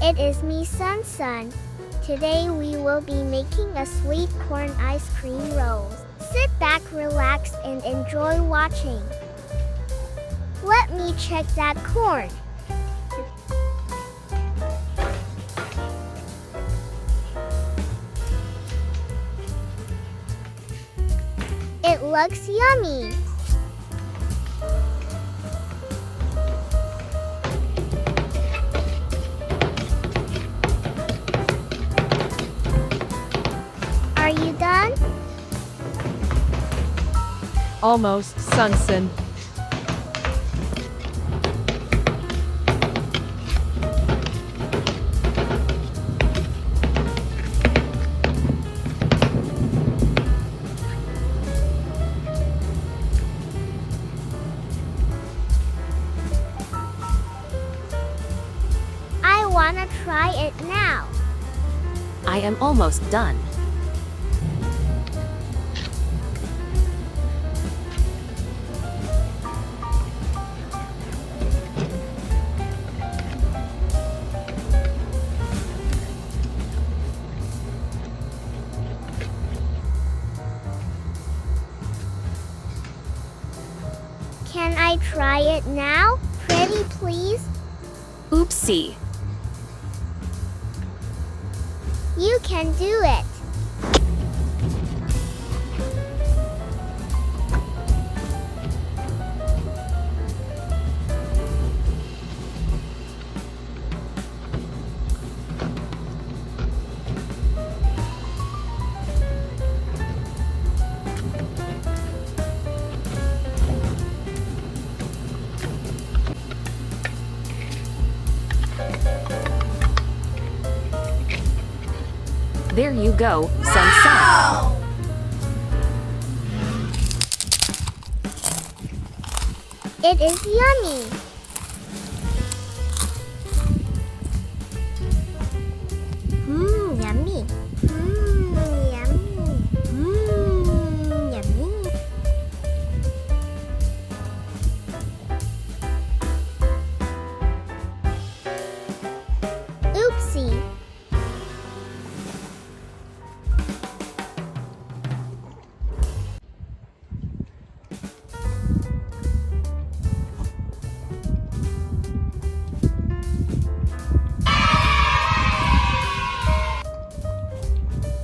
It is me, Sun. Today we will be making a sweet corn ice cream rolls. Sit back, relax, and enjoy watching. Let me check that corn. It looks yummy. Are you done? Almost, Sunson. I wanna try it now. I am almost done. Can I try it now? Pretty please? Oopsie. You can do it. There you go, Sun. It is yummy. Yummy. Yummy. Yummy. Oopsie.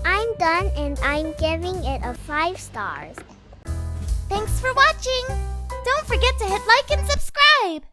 I'm done and I'm giving it a 5 stars. Thanks for watching! Don't forget to hit like and subscribe!